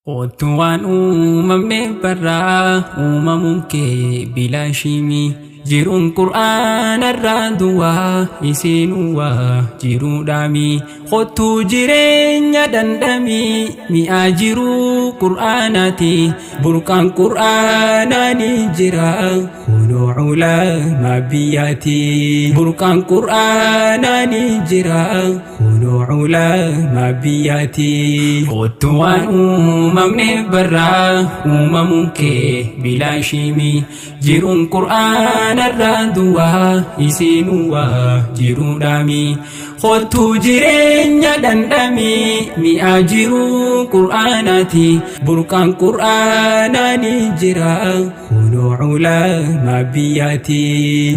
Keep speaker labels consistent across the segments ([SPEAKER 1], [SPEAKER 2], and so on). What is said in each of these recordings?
[SPEAKER 1] Otuan uumamne barraa uumamuun kee bilaashimi jiruun qur'aanarraa duwwaa isiinuwaa jiruudhaami qottuu jireenya dandhami mi'aa jiruu qur'aanaati burqaan qur'aanaani jira kunoo ulamaa biyyaati burqaan qur'aanaani jira kunoo ulamaa biyyaati otuan uumamne barraa uumamuun kee bilaashimi jiruun qur'aanarraa duwwaa isiinuwaa jiruudhaami qottuu jireenya dandhami mi'aa jiruu qur'aanaati burqaan qur'aanaani jira kunoo ulamaa biyyaati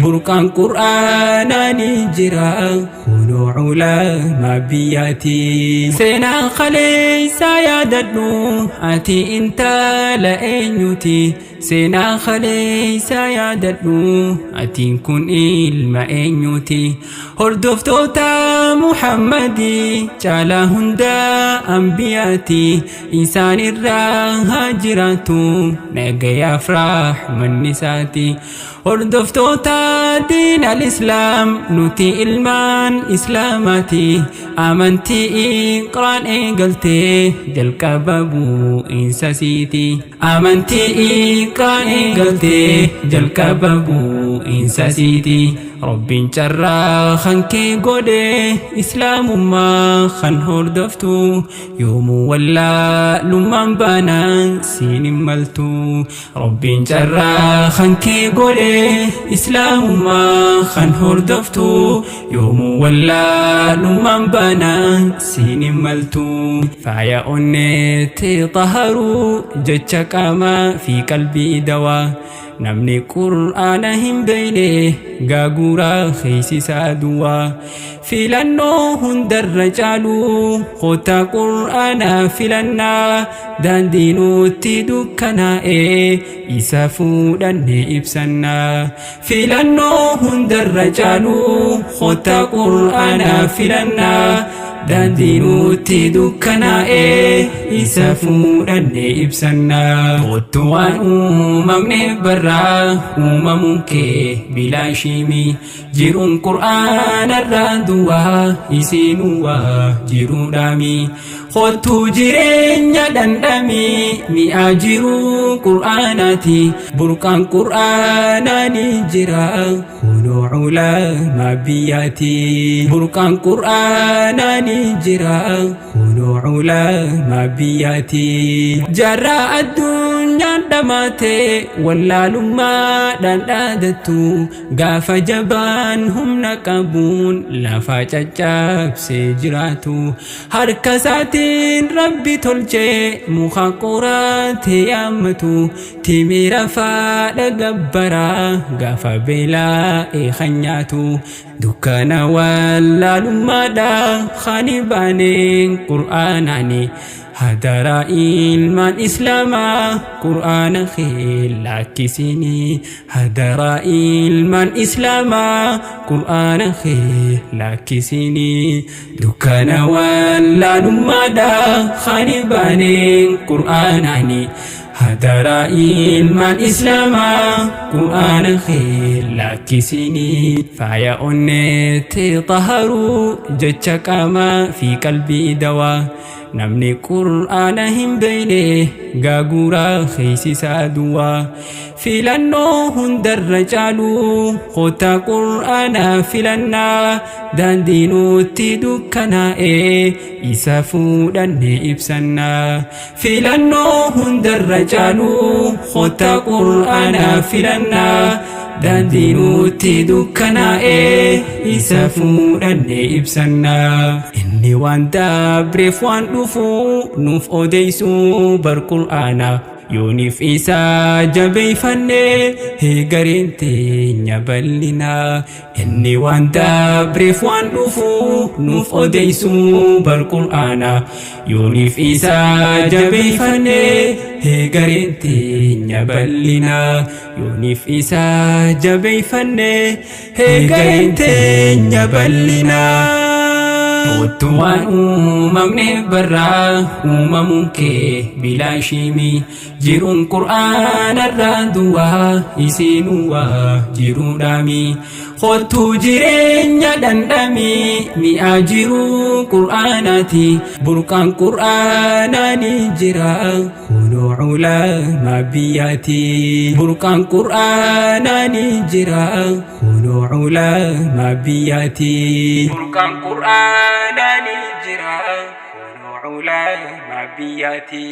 [SPEAKER 1] burqaan qur'aanaani jira kunoo ulamaa biyyaati seenaa kaleessaa yaadadhu ati intala eenyuti seenaa kaleessaa yaadadhu atiin kun ilma eenyuti hordoftoota Muhammadii caalaa hundaa anbiyaati isaan irraa haa jiraatu nagayaaf raaxmanni isaati hordoftoota diin al-islaam nuti ilmaan islaamaati amantii quraan eegaltee jalqaba bu'iinsa siiti amantii quraan eegaltee jalqaba bu'iinsa siiti rabbiin carraa kan kee godhe islaamummaa kan hordoftu yoomuu wallaalummaan baanaan siin hin maltu rabbiin carraa kan kee godhe islaamummaa kan hordoftu yoomuu wallaalummaan baanaan siin hin maltu faaya onneetti xaharuu jecha qaamaa fi qalbii dawaa namni qur'aana hin beeyne gaaguraa keeysisaa duwwaa filannoo hundarra caalu qotaa qur'aanaa filannaa daandii nutti dukkanaa'ee isa fuudhanne ibsannaa filannoo hundarra caalu qotaa qur'aanaa filannaa daandii nutti dukkanaa'ee isa fuudhanne ibsannaa otuwaan uumamne barraa uumamuun kee bilaashimi jiruun qur'aanarraa duwwaa isiinuwaa jiruudhaami qottuu jireenya dandhami mi'aa jiruu qur'aanaati burqaan qur'aanaani jira kunoo ulamaa biyyaati burqaan qur'aanaani jira kunoo ulamaa biyyaati jarraa addunyaan dhamaate wallaalummaadhaan dhaadattu gaafa jabaan humna qabuun lafa caccabsee jiraatu harka isaatiin rabbi tolchee muka qoraatee yaammatu timira faadha gabbaraa gaafa beelaa'ee kan nyaatu dukkana wallaalummaadhaan kan baaneen qur'aanaani hadara ilmaan islaamaa qur'aana kee laakkisini hadara ilmaan islaamaa qur'aana kee laakkisini dukkana wallaalummaadhaan kan baaneen qur'aanaani hadara ilmaan islaamaa qur'aana kee laakkisini faaya onneetti xaharuu jecha qaamaa fi qalbii dawaa namni qur'aana hin beeyne gaaguraa keeysisaa duwwaa filannoo hundarra caalu qotaa qur'aanaa filannaa daandii nutti dukkanaa'ee isa fuudhanne ibsannaa filannoo hundarra caalu qotaa qur'aanaa filannaa daandii nutti dukkanaa'ee isa fuudhanne ibsannaa inni waan dabreef waan dhufu nuuf odeessuu bar qur'aanaa yooniif isaa jabeeyfanne heegareen teenya bal'inaa inni waan dabreef waan dhufu nuuf odeessuu bar qur'aanaa yooniif isaa jabeeyfanne heegareen teenya bal'inaa yooniif isaa jabeeyfanne heegareen teenya bal'inaa Kottuwaan uumamne barraa uumamuun kee bilaa shimii jiruun qur'aanarraa duwwaa isiinuwaa jiruudhaami. Kottuu jireenya dhandhamii mi'aa jiru qur'aanaati burqaan qur'aanaa ni jira kunoo ulamaa biyyaati. Burqaan qur'aanaa ni jira kunoo ulamaa biyyaati. Burqaan qur'aanaa ni jira kunoo ulamaa biyyaati.